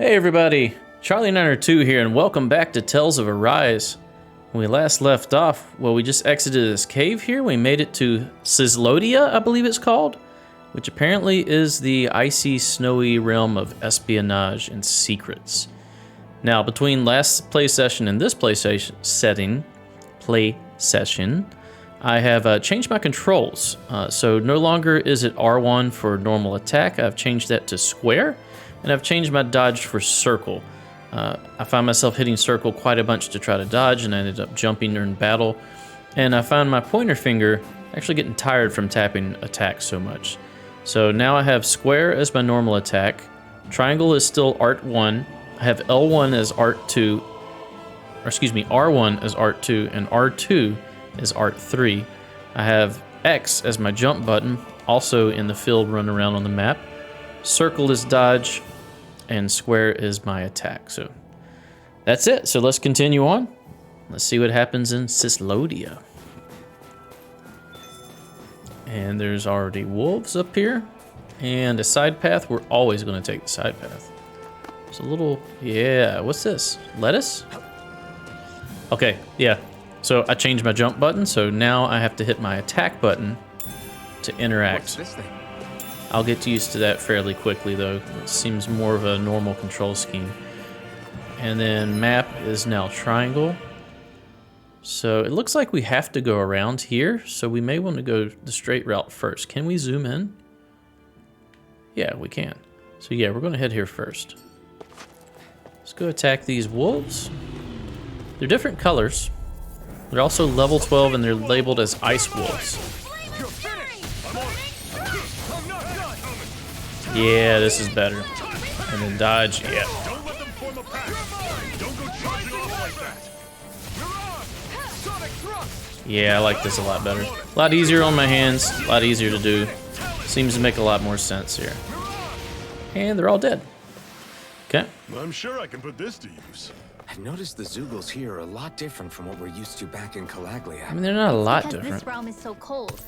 Hey everybody, Charlie902 here, and welcome back to Tales of Arise. When we last left off, well, we just exited this cave here. We made it to Cislodia, I believe it's called, which apparently is the icy, snowy realm of espionage and secrets. Now, between last play session and this play session, I have changed my controls. So no longer is it R1 for normal attack. I've changed that to square. And I've changed my dodge for circle. I find myself hitting circle quite a bunch to try to dodge, and I ended up jumping during battle. And I found my pointer finger actually getting tired from tapping attack so much. So now I have square as my normal attack. Triangle is still Art 1. I have L1 as Art 2. Or excuse me, R1 as Art 2, and R2 as Art 3. I have X as my jump button, also in the field run around on the map. Circle is dodge, and square is my attack. So that's it. So let's continue on. Let's see what happens in Cislodia. And there's already wolves up here. And a side path. We're always going to take the side path. It's a little, yeah, what's this? Lettuce? Okay, yeah. So I changed my jump button, so now I have to hit my attack button to interact. What's this thing? I'll get used to that fairly quickly, though. It seems more of a normal control scheme. And then map is now triangle. So it looks like we have to go around here, so we may want to go the straight route first. Can we zoom in? Yeah, we can. So yeah, we're going to head here first. Let's go attack these wolves. They're different colors. They're also level 12, and they're labeled as ice wolves. Yeah, this is better. And then dodge, yeah. Don't let them form a pack. Don't go charging off like that. Yeah, I like this a lot better. A lot easier on my hands, a lot easier to do. Seems to make a lot more sense here. And they're all dead. Okay. I'm sure I can put this to use. I've noticed the Zoogles here are a lot different from what we're used to back in Calaglia. I mean, they're not a lot Because different. this realm is so cold.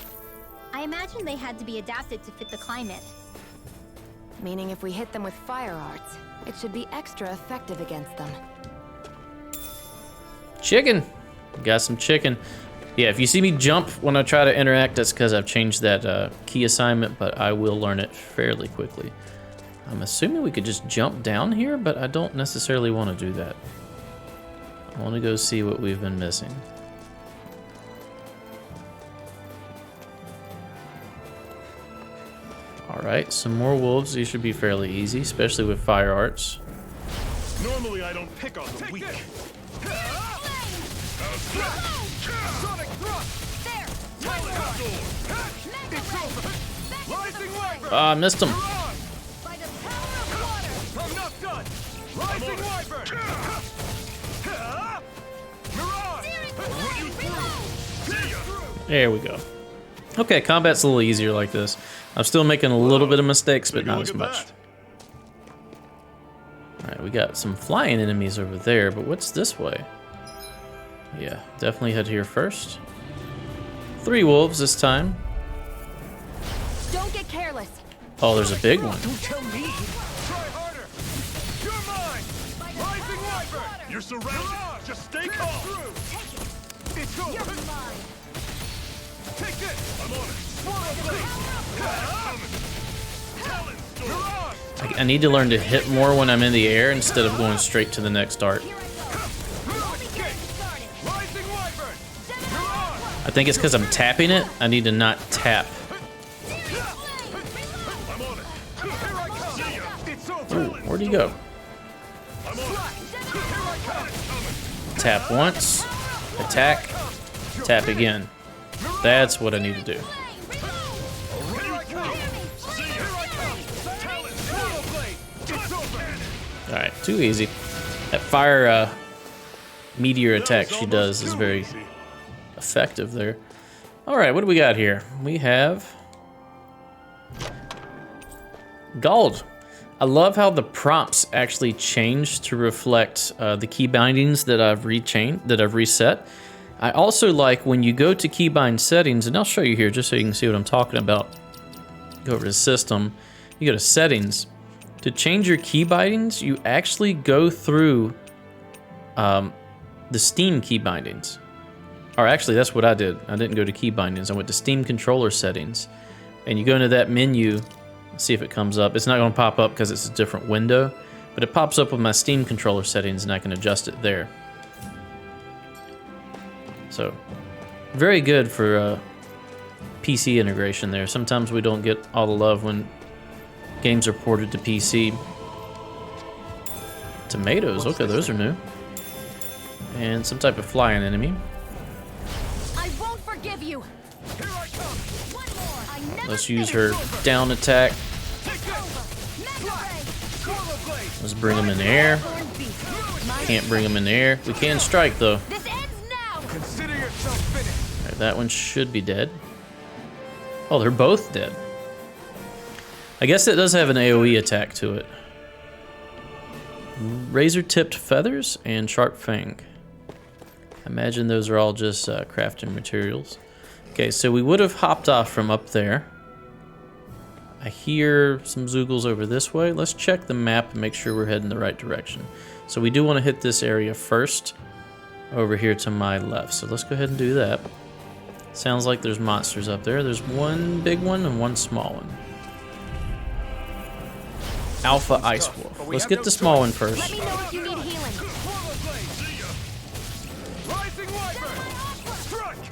I imagine they had to be adapted to fit the climate. Meaning if we hit them with fire arts, it should be extra effective against them. Chicken. Got some chicken. Yeah, if you see me jump when I try to interact, that's because I've changed that key assignment, but I will learn it fairly quickly. I'm assuming we could just jump down here, but I don't necessarily want to do that. I want to go see what we've been missing. Alright, some more wolves. These should be fairly easy, especially with fire arts. Normally I don't pick on the weak. Ah, I missed him. By the power of water! I'm not done. Rising Wyvern. Run you through. See ya. There we go. Okay, combat's a little easier like this. I'm still making a little bit of mistakes, but Take a not look as at much. that. Alright, we got some flying enemies over there, but what's this way? Yeah, definitely head here first. 3 wolves this time. Don't get careless. Oh, there's a big one. Don't tell me. Try harder. You're mine. Rising Wyvern. You're surrounded. Just stay calm. It's over. You're mine. Take this. I'm on it. Swallow blade. Talon storm. I need to learn to hit more when I'm in the air instead of going straight to the next art. Rising Wyvern. I think it's because I'm tapping it. I need to not tap. I'm on it. Here I come. See ya. It's over. Ooh, where'd he go? I'm on it. Here I come. Tap once, attack, tap again. That's what I need to do. Here I come. See ya. Here I come. Talon swallow blade. It's over. Alright, too easy. That fire meteor attack she does is very effective there. Alright, what do we got here? We have gold. I love how the prompts actually change to reflect the key bindings that I've reset. I also like when you go to keybind settings, and I'll show you here just so you can see what I'm talking about. Go over to system, you go to settings. To change your key bindings, you actually go through the Steam key bindings. Or actually, that's what I did. I didn't go to key bindings. I went to Steam controller settings. And you go into that menu, see if it comes up. It's not going to pop up because it's a different window. But it pops up with my Steam controller settings, and I can adjust it there. So, very good for PC integration there. Sometimes we don't get all the love when games are ported to PC. Tomatoes, okay, those are new. And some type of flying enemy. I won't forgive you. Here I come. One more. I never Let's use her down attack. Take this. Solo blade. Let's bring them in the air. Can't bring them in the air. We can strike though. This ends now. Consider yourself finished. Alright, that one should be dead. Oh, they're both dead. I guess it does have an AoE attack to it. Razor-tipped feathers and sharp fang. I imagine those are all just crafting materials. Okay, so we would have hopped off from up there. I hear some Zoogles over this way. Let's check the map and make sure we're heading the right direction. So we do want to hit this area first, over here to my left. So let's go ahead and do that. Sounds like there's monsters up there. There's one big one and one small one. Alpha Ice Wolf. Let's get the small one first. Let me know if you need healing. Solo blade. See ya. Rising Wyvern. Strike.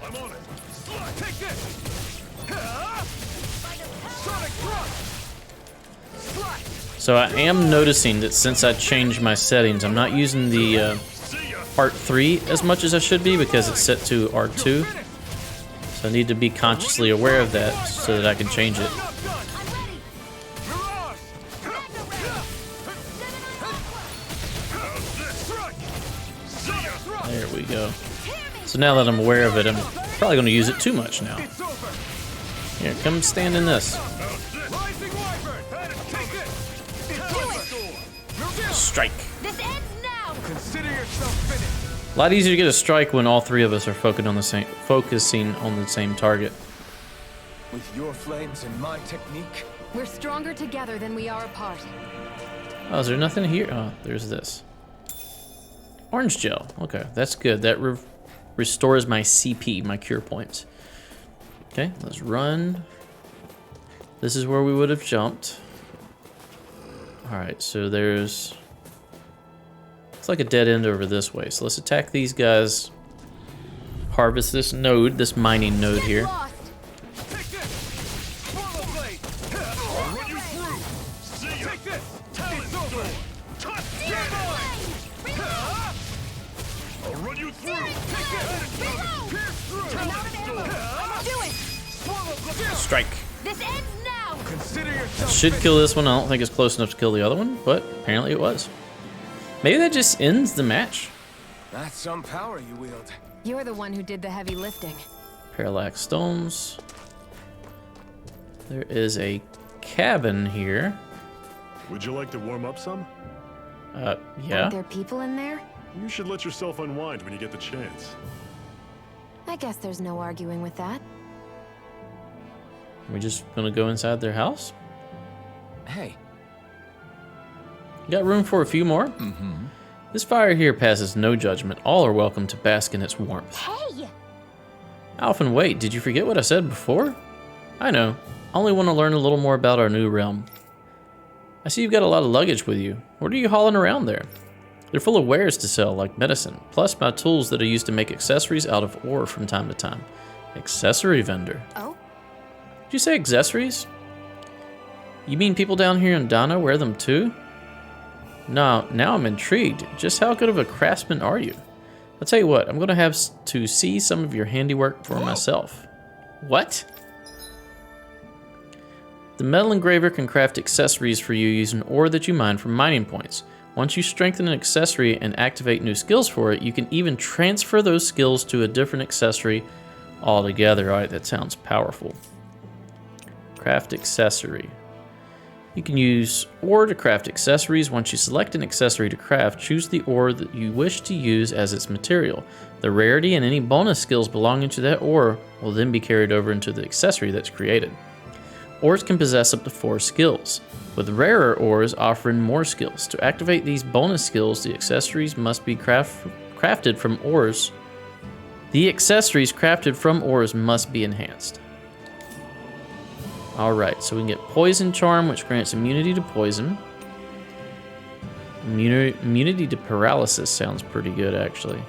I'm on it. Slide. Take this. Sonic thrust. Slide. So I am noticing that since I changed my settings, I'm not using the See ya. Art 3 as much as I should be because it's set to R2. So I need to be consciously aware of that so that I can change it. Not done. I'm ready. Mirage. How's this? Strike. See ya. There we go. So now that I'm aware of it, I'm probably going to use it too much now. It's over. Here, come stand in this. Rising Wyvern. Take this. It's over. Strike. This ends now. Consider yourself finished. A lot easier to get a strike when all three of us are focusing on the same target. With your flames and my technique. We're stronger together than we are apart. Oh, is there nothing here? Oh, there's this. Orange gel. Okay, that's good. That restores my CP, my cure points. Okay, let's run. This is where we would have jumped. Alright, so there's... It's like a dead end over this way. So let's attack these guys. Harvest this node, this mining node Get here. lost. Take this. Swallow blade. I'll run you through. See ya. Take this. Talent sword. Cut. I'll run you through. Take this. Pierce through. I'm out of ammo. Do it. Swallow blade. Strike. This ends now. Consider yourself Should finished. kill this one. I don't think it's close enough to kill the other one, but apparently it was. Maybe that just ends the match. That's some power you wield. You're the one who did the heavy lifting. Parallax stones. There is a cabin here. Would you like to warm up some? Yeah. Aren't there people in there? You should let yourself unwind when you get the chance. I guess there's no arguing with that. We're just gonna go inside their house. Hey. Got room for a few more? Mm-hmm. This fire here passes no judgment. All are welcome to bask in its warmth. Hey! Alphen, wait, did you forget what I said before? I know. I only want to learn a little more about our new realm. I see you've got a lot of luggage with you. What are you hauling around there? They're full of wares to sell, like medicine, plus my tools that I use to make accessories out of ore from time to time. Accessory vendor. Oh? Did you say accessories? You mean people down here in Dana wear them too? No, now I'm intrigued. Just how good of a craftsman are you? I'll tell you what, I'm going to have to see some of your handiwork for myself. What? The metal engraver can craft accessories for you using ore that you mine from mining points. Once you strengthen an accessory and activate new skills for it, you can even transfer those skills to a different accessory altogether. Alright, that sounds powerful. Craft accessory. You can use ore to craft accessories. Once you select an accessory to craft, choose the ore that you wish to use as its material. The rarity and any bonus skills belonging to that ore will then be carried over into the accessory that's created. Ores can possess up to 4 skills, with rarer ores offering more skills. To activate these bonus skills, the accessories must be crafted from ores. The accessories crafted from ores must be enhanced. Alright, so we can get Poison Charm, which grants immunity to poison. Immunity to paralysis sounds pretty good, actually.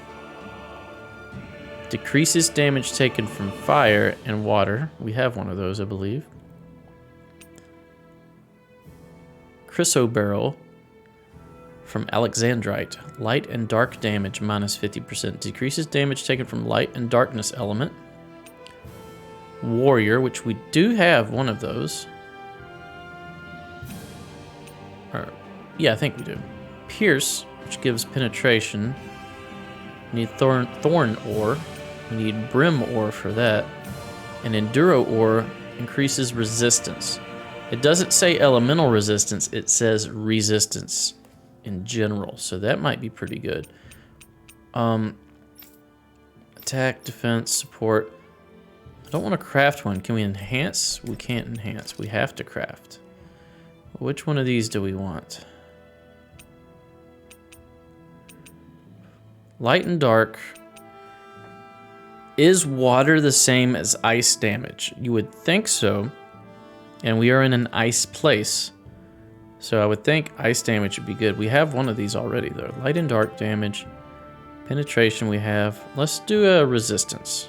Decreases damage taken from fire and water. We have one of those, I believe. Chrysoberyl from Alexandrite. Light and dark damage minus 50%. Decreases damage taken from light and darkness element. Warrior, which we do have one of those. Yeah, I think we do. Pierce, which gives penetration. We need thorn ore. We need brim ore for that. And enduro ore increases resistance. It doesn't say elemental resistance, it says resistance in general. So that might be pretty good. Attack, defense, support. I don't want to craft one. Can we enhance? We can't enhance. We have to craft. Which one of these do we want? Light and dark. Is water the same as ice damage? You would think so. And we are in an ice place. So I would think ice damage would be good. We have one of these already though. Light and dark damage. Penetration we have. Let's do a resistance.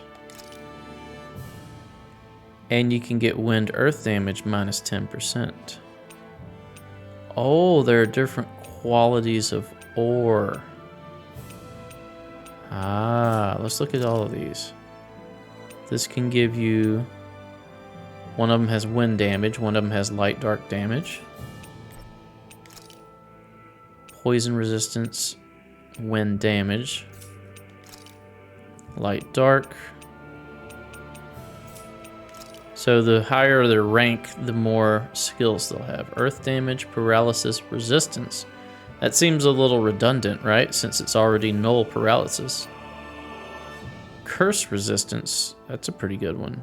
And you can get wind earth damage minus 10%. Oh, there are different qualities of ore. Ah, let's look at all of these. This can give you... One of them has wind damage, one of them has light dark damage. Poison resistance, wind damage. Light dark. So the higher their rank, the more skills they'll have. Earth damage, paralysis, resistance. That seems a little redundant, right? Since it's already null paralysis. Curse resistance, that's a pretty good one.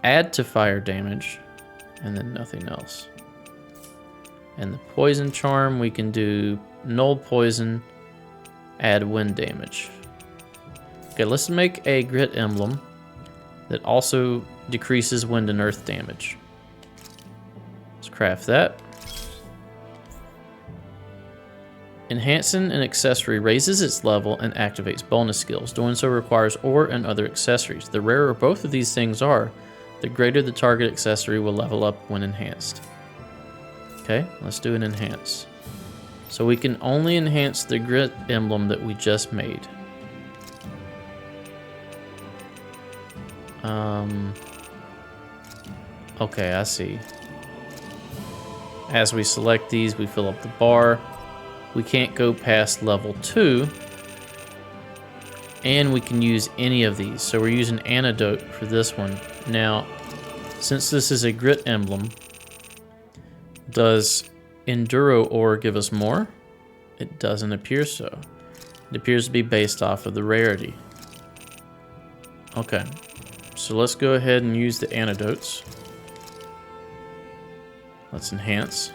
Add to fire damage, and then nothing else. And the poison charm, we can do null poison, add wind damage. Okay, let's make a grit emblem that also decreases wind and earth damage. Let's craft that. Enhancing an accessory raises its level and activates bonus skills. Doing so requires ore and other accessories. The rarer both of these things are, the greater the target accessory will level up when enhanced. Okay, let's do an enhance. So we can only enhance the grit emblem that we just made. Okay, I see. As we select these, we fill up the bar. We can't go past level 2. And we can use any of these. So we're using antidote for this one. Now, since this is a grit emblem, does enduro ore give us more? It doesn't appear so. It appears to be based off of the rarity. Okay, so let's go ahead and use the antidotes. Let's enhance.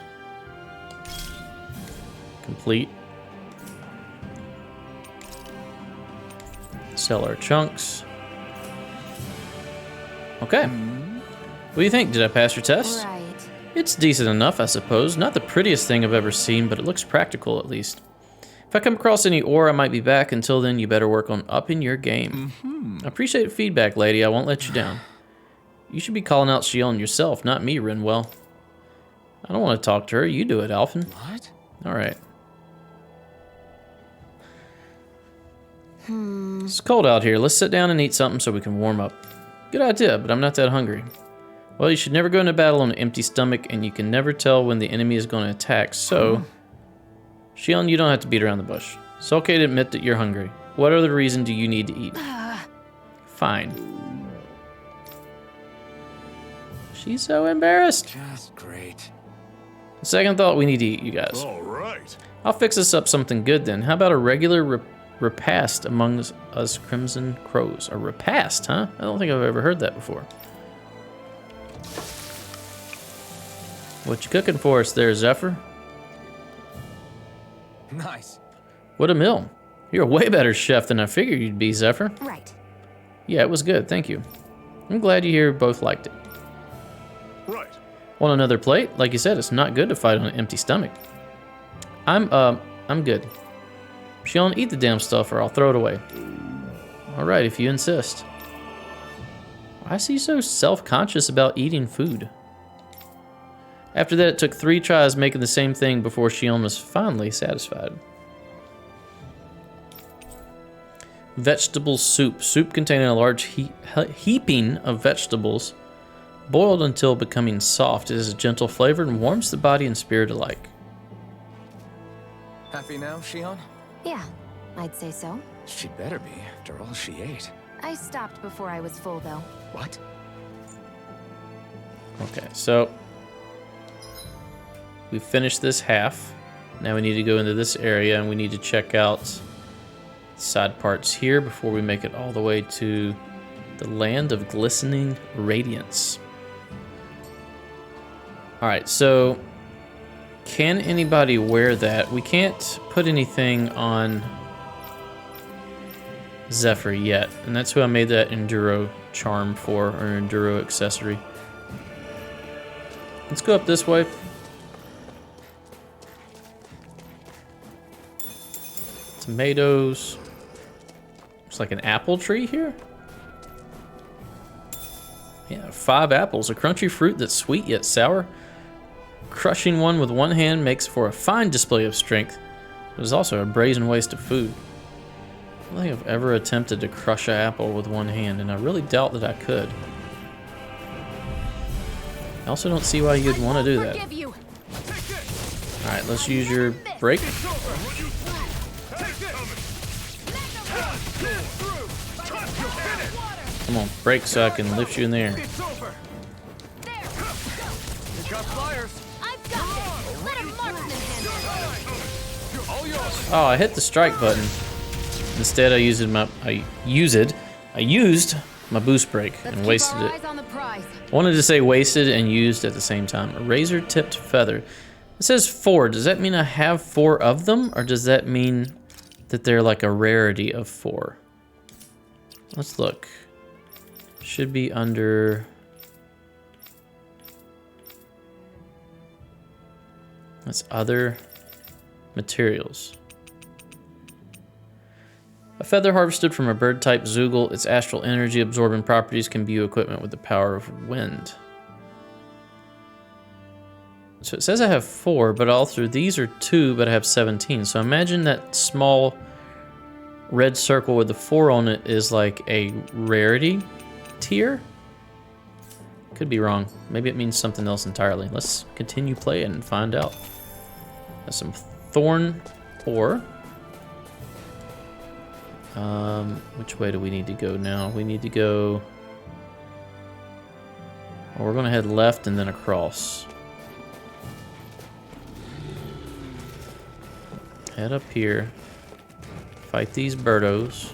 Complete. Sell our chunks. Okay. What do you think? Did I pass your test? Right. It's decent enough, I suppose. Not the prettiest thing I've ever seen, but it looks practical at least. If I come across any ore, I might be back. Until then, you better work on upping your game. I appreciate the feedback, lady. I won't let you down. You should be calling out Shion yourself, not me, Renwell. I don't want to talk to her. You do it, Alphen. What? All right. It's cold out here. Let's sit down and eat something so we can warm up. Good idea, but I'm not that hungry. Well, you should never go into battle on an empty stomach, and you can never tell when the enemy is going to attack, so... Shion, you don't have to beat around the bush. It's okay to admit that you're hungry. What other reason do you need to eat? Fine. She's so embarrassed. Just great. Second thought, we need to eat, you guys. All right. I'll fix us up something good then. How about a regular repast among us Crimson Crows? A repast, huh? I don't think I've ever heard that before. What you cooking for us there, Zephyr? Nice. What a meal. You're a way better chef than I figured you'd be, Zephyr. Right. Yeah, it was good, thank you. I'm glad you here both liked it. Right. Want another plate? Like you said, it's not good to fight on an empty stomach. I'm good. Shion, eat the damn stuff or I'll throw it away. Alright, if you insist. Why is he so self-conscious about eating food? After that, it took 3 tries making the same thing before Shion was finally satisfied. Vegetable soup. Soup containing a large heaping of vegetables, boiled until becoming soft. It is a gentle flavor and warms the body and spirit alike. Happy now, Shion? Yeah, I'd say so. She better be, after all she ate. I stopped before I was full, though. What? Okay, so we finished this half. Now we need to go into this area and we need to check out side parts here before we make it all the way to the land of glistening radiance. Alright, so can anybody wear that? We can't put anything on Zephyr yet, and that's who I made that Enduro charm for, or Enduro accessory. Let's go up this way. Tomatoes. Looks like an apple tree here. Yeah, 5 apples, a crunchy fruit that's sweet yet sour. Crushing one with one hand makes for a fine display of strength. It is also a brazen waste of food. I don't think I've ever attempted to crush an apple with one hand, and I really doubt that I could. I also don't see why you'd want to do that. Alright, let's use your break. Come on, break so I can lift you in the air. Oh, I hit the strike button. Instead, I used my boost break and wasted it. I wanted to say wasted and used at the same time. A razor-tipped feather. It says 4. Does that mean I have 4 of them, or does that mean that they're like a rarity of 4? Let's look. Should be under... That's other materials. A feather harvested from a bird type Zoogle. Its astral energy absorbing properties can view equipment with the power of wind. So it says I have 4, but all through these are 2, but I have 17. So imagine that small red circle with the 4 on it is like a rarity tier. Could be wrong. Maybe it means something else entirely. Let's continue playing and find out. That's some thorn ore. Which way do we need to go now? We need to go... Well, we're going to head left and then across. Head up here. Fight these birdos.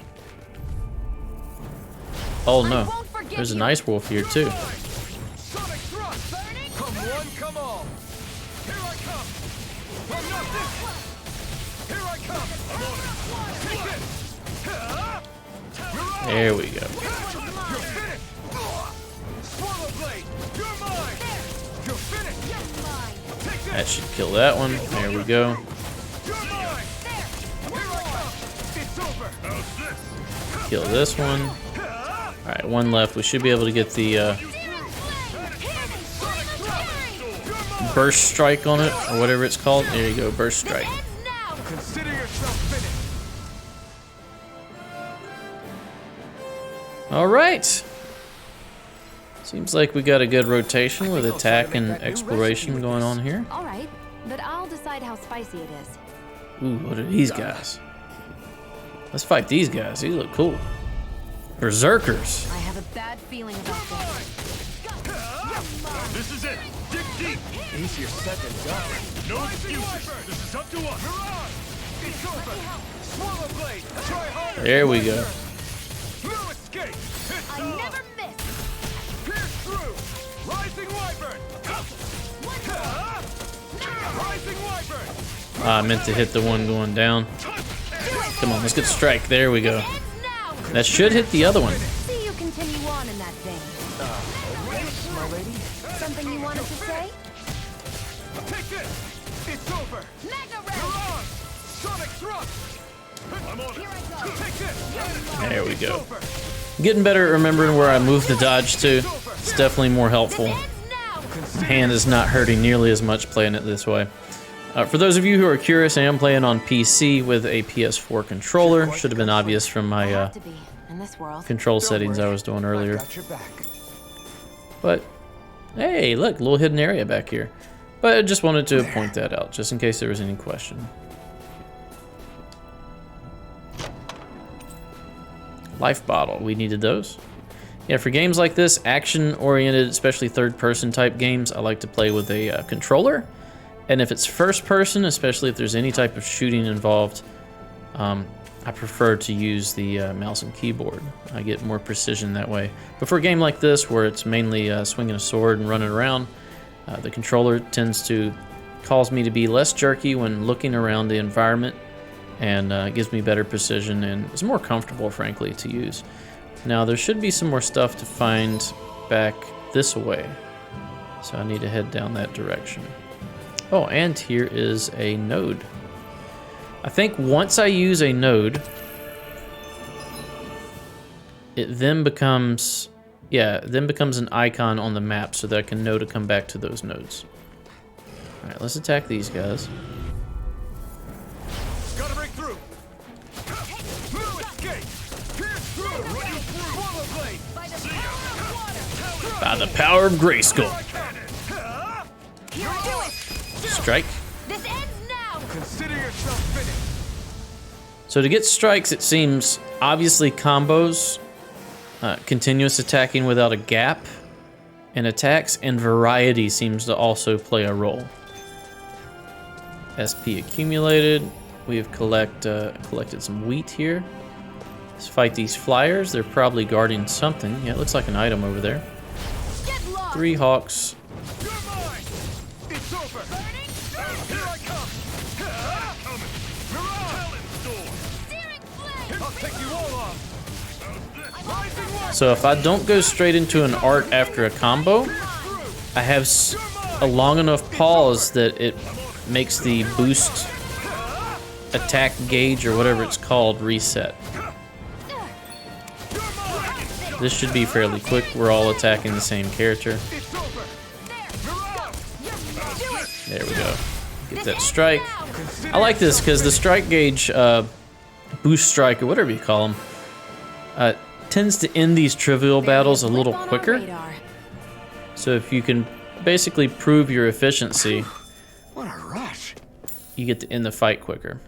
Oh no, there's an ice wolf here too. Sonic thrust! Come one, come all! Here I come! I'm not this! Here I come! I'm on it! Take it! There we go. You're finished! Swallow blade! You're mine! You're finished! You're mine! Take this! That should kill that one. There we go. You're mine! Here I come! It's over! How's this? Kill this one. Alright, one left. We should be able to get the burst strike on it, or whatever it's called. There you go, burst strike. Consider yourself finished! Alright. Seems like we got a good rotation with attack and exploration going on here. All right, but I'll decide how spicy it is. Ooh, what are these guys? Let's fight these guys. These look cool. Berserkers. I have a bad feeling about this. This is it! Dig deep! Easier said than done. No excuses! This is up to us! Mirage! It's over! Swallow blade! Try harder! There we go. No escape! It's I never miss. Pierce through! Rising wyvern! Rising wyvern. I meant to hit the one going down. Come on, let's get a strike. There we go. That should hit the other one. See you continue on in that thing. My lady. Something you wanted to say? Take this. It's over. Mega You're on. Sonic thrust. I'm on it. Take this. There we It's go. over. Getting better at remembering where I move the dodge to. It's definitely more helpful. Hand is not hurting nearly as much playing it this way. For those of you who are curious, I am playing on PC with a PS4 controller. Should have been obvious from my Have to be in this world. control settings I was doing earlier. Got your back. But, hey, look, a little hidden area back here. But I just wanted to point that out, just in case there was any question. Life bottle, we needed those. Yeah, for games like this, action-oriented, especially third-person type games, I like to play with a controller. And if it's first-person, especially if there's any type of shooting involved, I prefer to use the mouse and keyboard. I get more precision that way. But for a game like this, where it's mainly swinging a sword and running around, the controller tends to cause me to be less jerky when looking around the environment, and gives me better precision and is more comfortable, frankly, to use. Now, there should be some more stuff to find back this way, so I need to head down that direction. Oh, and here is a node. I think once I use a node, it then becomes, an icon on the map so that I can know to come back to those nodes. All right, let's attack these guys. Gotta break through. No escape. Pierce through. Run you through. Swallow blade. By the power of Grayskull. You're on. Strike. This ends now. Consider yourself finished. So to get strikes, it seems obviously combos, continuous attacking without a gap in attacks, and variety seems to also play a role. SP accumulated. We have collected some wheat here. Let's fight these flyers. They're probably guarding something. Yeah, it looks like an item over there. Get lost. 3 hawks. You're mine. It's over. Here I come. Coming. Mirage. I'll take you all off. Rising one. So if I don't go straight into an art after a combo, I have a long enough pause that it makes the boost attack gauge or whatever it's called reset. This should be fairly quick. We're all attacking the same character. It's over. Mirage. There we go. Get that strike. I like this because the strike gauge, boost strike, or whatever you call them, tends to end these trivial battles a little Blip on our quicker. radar. So if you can basically prove your efficiency, What a rush. you get to end the fight quicker.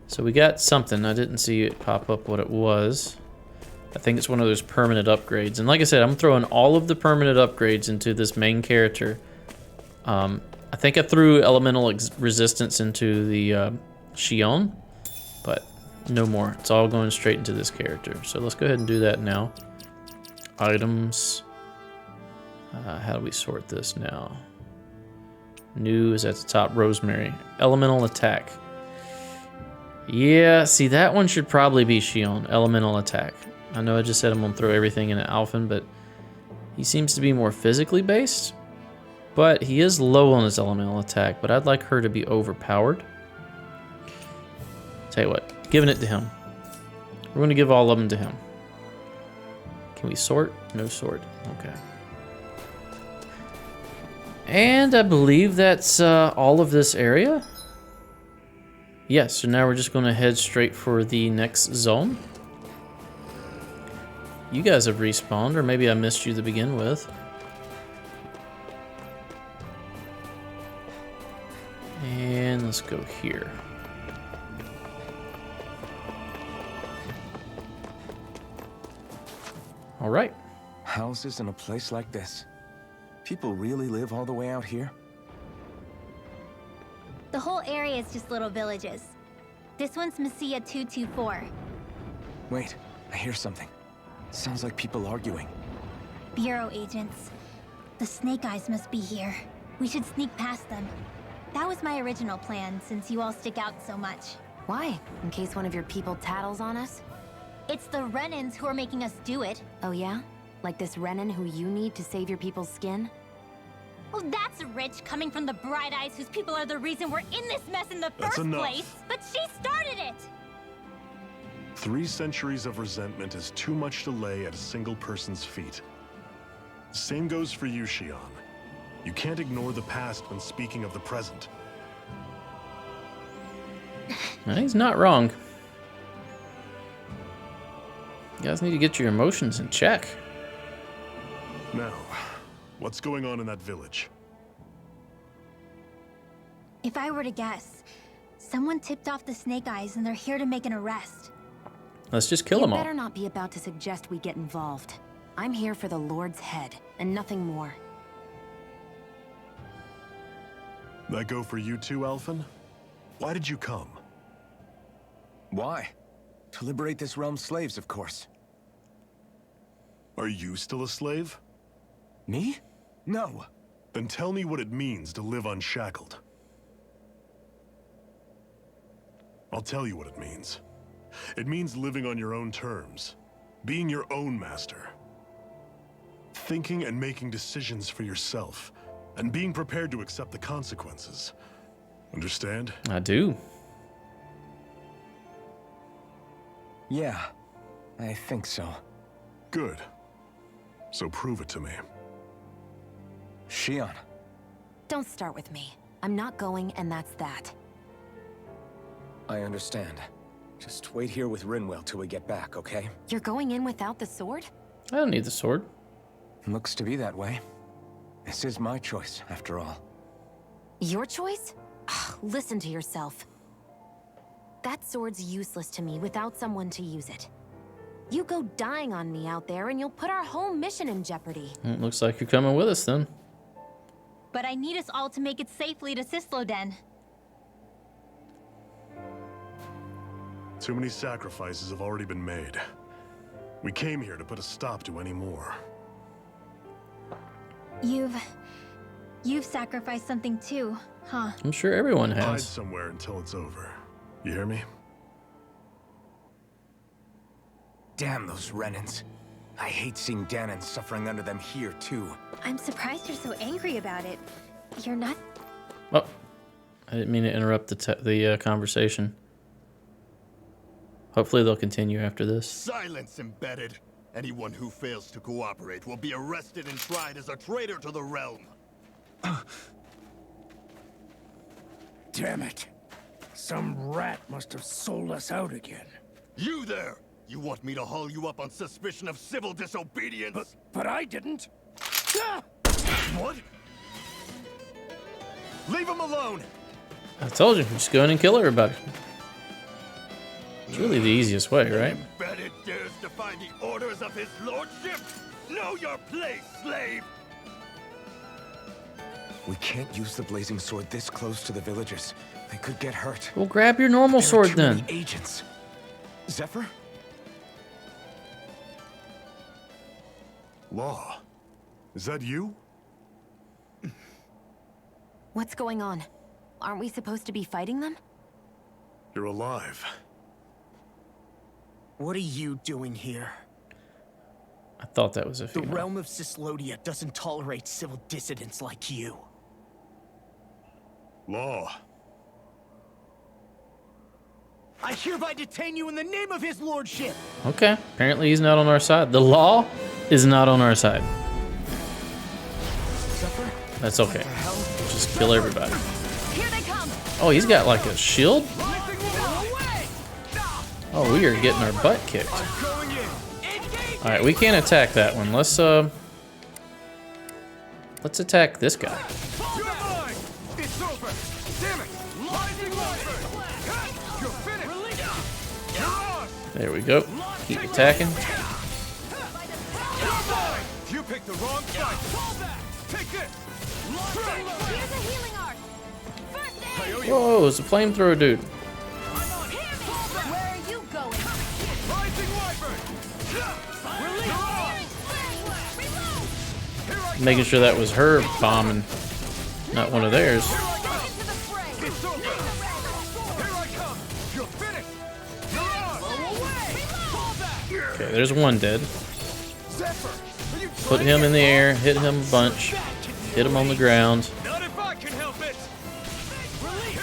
So we got something. I didn't see it pop up what it was. I think it's one of those permanent upgrades. And like I said, I'm throwing all of the permanent upgrades into this main character. I think I threw elemental resistance into the Shion, but no more. It's all going straight into this character. So let's go ahead and do that now. Items. How do we sort this now? New is at the top. Rosemary. Elemental attack. Yeah, see, that one should probably be Shion. Elemental attack. I know I just said I'm going to throw everything in an Alphen, but he seems to be more physically based. But he is low on his elemental attack, but I'd like her to be overpowered. Tell you what, giving it to him. We're going to give all of them to him. Can we sort? No sort. Okay. And I believe that's all of this area. Yes, so now we're just going to head straight for the next zone. You guys have respawned, or maybe I missed you to begin with. And let's go here. All right. Houses in a place like this. People really live all the way out here? The whole area is just little villages. This one's Messiah 224. Wait, I hear something. Sounds like people arguing. Bureau agents. The Snake Eyes must be here. We should sneak past them. That was my original plan, since you all stick out so much. Why? In case one of your people tattles on us? It's the Renans who are making us do it. Oh yeah? Like this Renan who you need to save your people's skin? Well, that's rich coming from the Bright Eyes whose people are the reason we're in this mess in the That's first enough. place. But she started it! 3 centuries of resentment is too much to lay at a single person's feet. Same goes for you, Shion. You can't ignore the past when speaking of the present. He's not wrong. You guys need to get your emotions in check. Now, what's going on in that village? If I were to guess, someone tipped off the Snake Eyes and they're here to make an arrest. Let's just kill You them all. better not be about to suggest we get involved. I'm here for the Lord's head, and nothing more. That go for you too, Alphen? Why did you come? Why? To liberate this realm's slaves, of course. Are you still a slave? Me? No. Then tell me what it means to live unshackled. I'll tell you what it means. It means living on your own terms, being your own master, thinking and making decisions for yourself, and being prepared to accept the consequences. Understand? I do. Yeah, I think so. Good. So prove it to me. Shion. Don't start with me. I'm not going, and that's that. I understand. Just wait here with Rinwell till we get back, okay? You're going in without the sword? I don't need the sword. Looks to be that way. This is my choice, after all. Your choice? Ugh, listen to yourself. That sword's useless to me without someone to use it. You go dying on me out there and you'll put our whole mission in jeopardy. It looks like you're coming with us then. But I need us all to make it safely to Sisloden. Too many sacrifices have already been made. We came here to put a stop to any more. You've sacrificed something too, huh? I'm sure everyone Hide has. somewhere until it's over. You hear me? Damn those Renans. I hate seeing Danon suffering under them here, too. I'm surprised you're so angry about it. You're not... Oh, I didn't mean to interrupt the conversation. Hopefully they'll continue after this. Silence, embedded. Anyone who fails to cooperate will be arrested and tried as a traitor to the realm. Damn it. Some rat must have sold us out again. You there! You want me to haul you up on suspicion of civil disobedience? But I didn't. What? Leave him alone! I told you, just go in and kill everybody. It's really the easiest way, right? Embedded dares defy the orders of his lordship? Know your place, slave! We can't use the blazing sword this close to the villagers. They could get hurt. Well, grab your normal There are sword too then. many agents. Zephyr? Law. Is that you? What's going on? Aren't we supposed to be fighting them? You're alive. What are you doing here? I thought that was a The female. realm of Cislodia doesn't tolerate civil dissidents like you. Law. I hereby detain you in the name of his lordship! Okay, apparently he's not on our side. The law is not on our side. Zephyr? That's okay. Just kill everybody. Here they come! Oh, he's got like a shield? Oh, we are getting our butt kicked. Alright, we can't attack that one. Let's attack this guy. You're mine! It's over! Damn it! Lightning Wyvern! You're finished! You're on! There we go. Keep attacking. You're mine! You picked the wrong fight! Fall back! Take this! Here's a healing art! First aid! Whoa, it's a flamethrower dude. Where are you going? Rising Wyvern! You're on! Making sure that was her bombing. Not one of theirs. It's over. Here I come. You're finished. You're on. Fall back. Okay, there's one dead. Zephyr, are you Put him in the air, hit him a bunch, hit him on the ground. Not if I can help it. Release.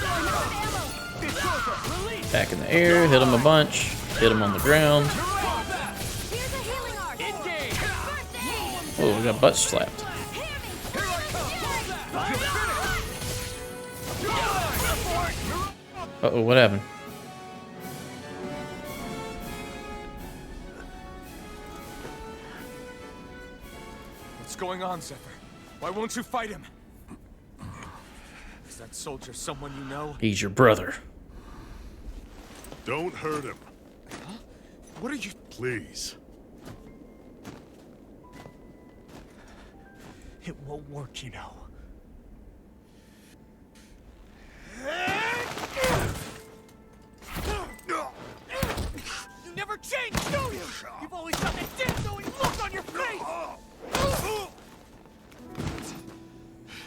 It's over. Release. Back in the air, hit him a bunch, hit him on the ground. Fall back. Here's a healing art. Engage. Oh, we got butt slapped. Here I come. Fall back. You're finished. Uh-oh, what happened? What's going on, Zephyr? Why won't you fight him? Is that soldier someone you know? He's your brother. Don't hurt him, What are you... please. It won't work, you know. You never change, do you? You've always got that death-knowing look on your face!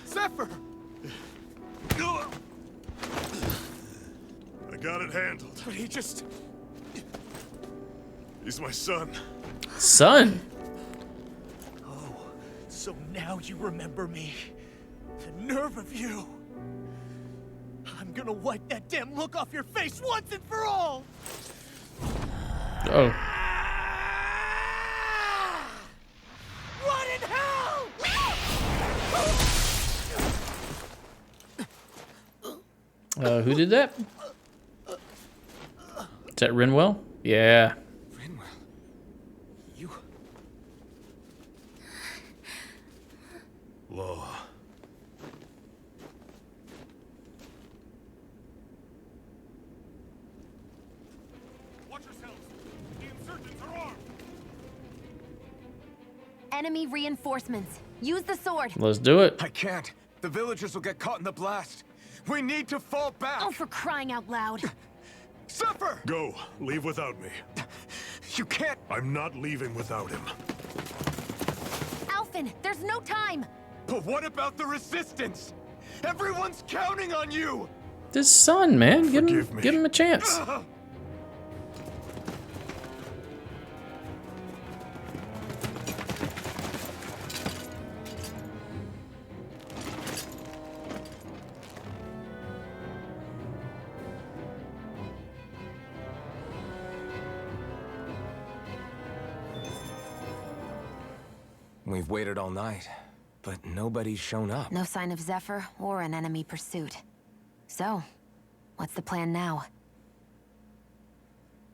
Zephyr! I got it handled. But he just... He's my son. Son? So now you remember me. The nerve of you. I'm gonna wipe that damn look off your face once and for all! Oh. What in hell? Who did that? Is that Renwell? Yeah. Renwell, you... Law. Watch yourselves. The insurgents are armed. Enemy reinforcements. Use the sword. Let's do it. I can't. The villagers will get caught in the blast. We need to fall back. Oh, for crying out loud. Zephyr! Go. Leave without me. You can't. I'm not leaving without him. Alphen, there's no time. But what about the resistance? Everyone's counting on you. This son, man. Forgive me. Give him a chance. We've waited all night, but nobody's shown up. No sign of Zephyr or an enemy pursuit. So, what's the plan now?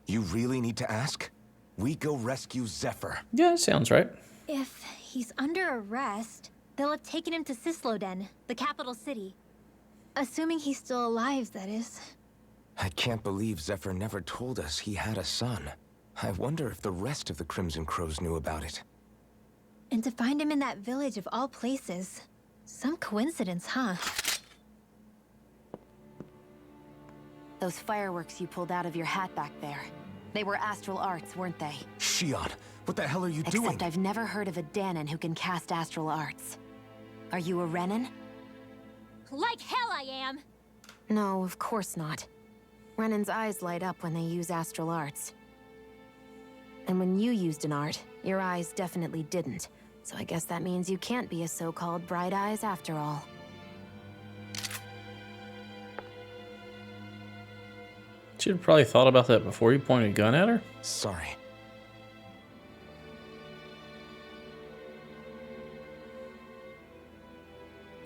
You really need to ask? We go rescue Zephyr. Yeah, sounds right. If he's under arrest, they'll have taken him to Cisloden, the capital city. Assuming he's still alive, that is. I can't believe Zephyr never told us he had a son. I wonder if the rest of the Crimson Crows knew about it. And to find him in that village of all places. Some coincidence, huh? Those fireworks you pulled out of your hat back there. They were astral arts, weren't they? Shion, what the hell are you doing? Except I've never heard of a Danon who can cast astral arts. Are you a Renan? Like hell I am! No, of course not. Renan's eyes light up when they use astral arts. And when you used an art, your eyes definitely didn't. So I guess that means you can't be a so-called bright eyes after all. Should have probably thought about that before you pointed a gun at her. Sorry.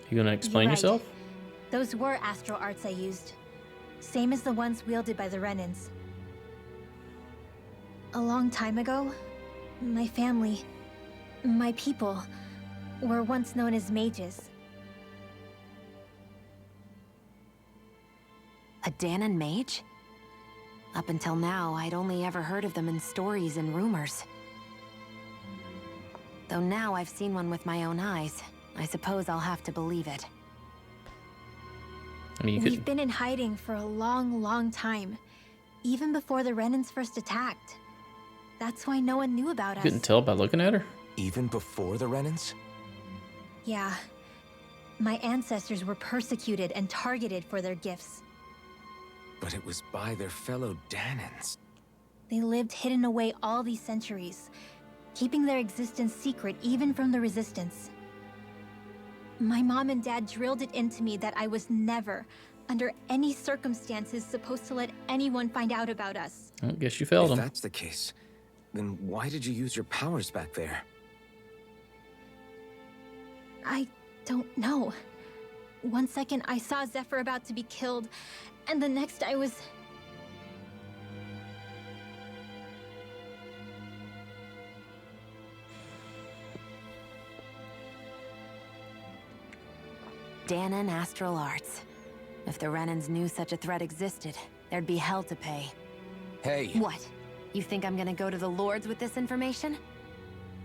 You gonna explain You're right. yourself? Those were astral arts I used. Same as the ones wielded by the Renans. A long time ago, my family, my people, were once known as mages. A Danon mage? Up until now, I'd only ever heard of them in stories and rumors. Though now I've seen one with my own eyes, I suppose I'll have to believe it. I mean, you We've could. been in hiding for a long, long time. Even before the Renans first attacked. That's why no one knew about us. Couldn't tell by looking at her. Even before the Renans? Yeah. My ancestors were persecuted and targeted for their gifts. But it was by their fellow Danans. They lived hidden away all these centuries, keeping their existence secret even from the Resistance. My mom and dad drilled it into me that I was never, under any circumstances, supposed to let anyone find out about us. I guess you failed If them. that's the case, then why did you use your powers back there? I don't know. One second I saw Zephyr about to be killed, and the next I was... Danan Astral Arts. If the Renans knew such a threat existed, there'd be hell to pay. Hey! What? You think I'm gonna go to the Lords with this information?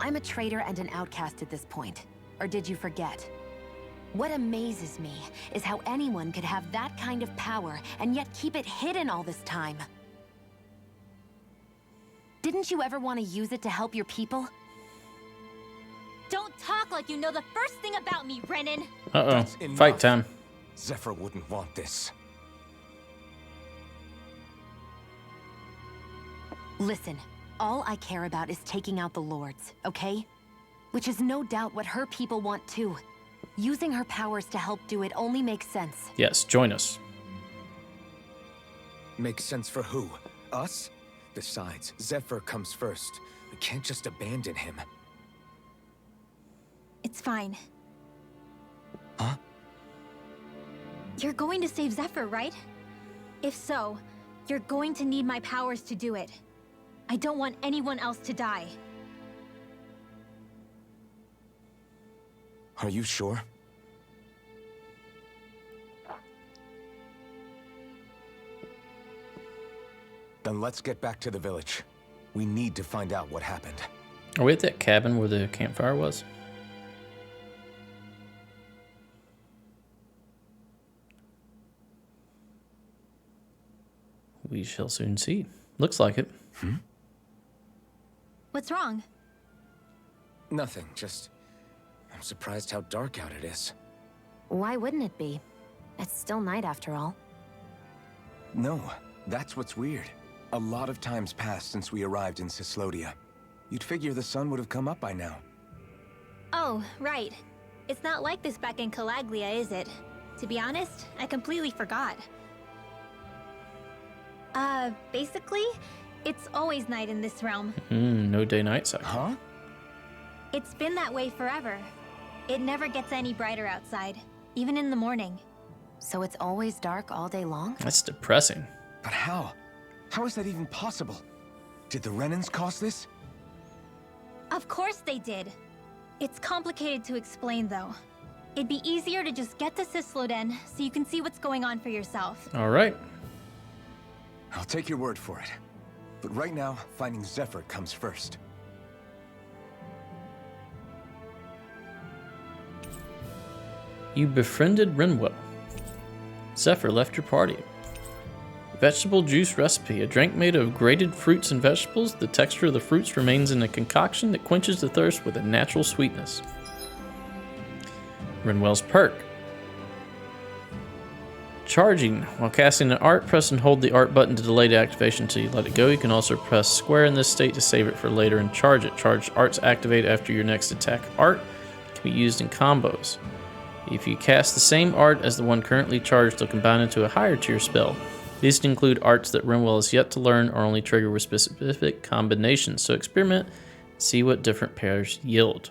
I'm a traitor and an outcast at this point. Or did you forget? What amazes me is how anyone could have that kind of power and yet keep it hidden all this time. Didn't you ever want to use it to help your people? Don't talk like you know the first thing about me, Renan! Uh-oh. That's enough. Fight time. Zephyr wouldn't want this. Listen, all I care about is taking out the Lords, okay? Which is no doubt what her people want too. Using her powers to help do it only makes sense. Yes, join us. Makes sense for who? Us? Besides, Zephyr comes first. We can't just abandon him. It's fine. Huh? You're going to save Zephyr, right? If so, you're going to need my powers to do it. I don't want anyone else to die. Are you sure? Then let's get back to the village. We need to find out what happened. Are we at that cabin where the campfire was? We shall soon see. Looks like it. What's wrong? Nothing, just... I'm surprised how dark out it is. Why wouldn't it be? It's still night after all. No, that's what's weird. A lot of time's passed since we arrived in Cyslodia. You'd figure the sun would have come up by now. Oh, right. It's not like this back in Calaglia, is it? To be honest, I completely forgot. Basically, it's always night in this realm. No day-night cycle. Huh? It's been that way forever. It never gets any brighter outside, even in the morning. So it's always dark all day long? That's depressing. But how? How is that even possible? Did the Renans cause this? Of course they did. It's complicated to explain, though. It'd be easier to just get to Cysloden so you can see what's going on for yourself. All right. I'll take your word for it. But right now, finding Zephyr comes first. You befriended Rinwell. Zephyr left your party. Vegetable juice recipe. A drink made of grated fruits and vegetables. The texture of the fruits remains in a concoction that quenches the thirst with a natural sweetness. Rinwell's perk. Charging. While casting an art, press and hold the art button to delay the activation until you let it go. You can also press square in this state to save it for later and charge it. Charged arts activate after your next attack. Art can be used in combos. If you cast the same art as the one currently charged, they'll combine into a higher tier spell. These can include arts that Rinwell has yet to learn or only trigger with specific combinations. So experiment, see what different pairs yield.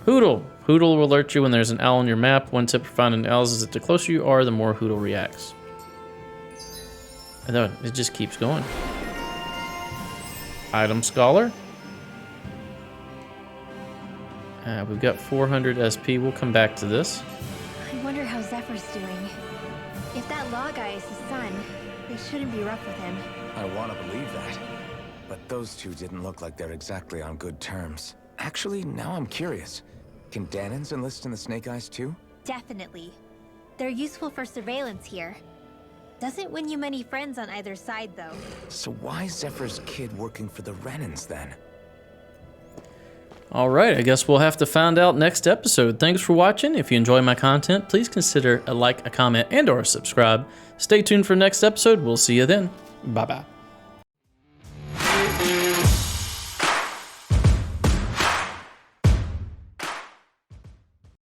Hootle. Hootle will alert you when there's an owl on your map. One tip for finding owls is that the closer you are, the more Hootle reacts. And then it just keeps going. Item Scholar. We've got 400 SP. We'll come back to this. I wonder how Zephyr's doing. If that law guy is his son, they shouldn't be rough with him. I want to believe that. But those two didn't look like they're exactly on good terms. Actually, now I'm curious. Can Danans enlist in the Snake Eyes too? Definitely. They're useful for surveillance here. Doesn't win you many friends on either side, though. So why is Zephyr's kid working for the Renans then? All right, I guess we'll have to find out next episode. Thanks for watching. If you enjoy my content, please consider a like, a comment, and or a subscribe. Stay tuned for next episode. We'll see you then. Bye-bye.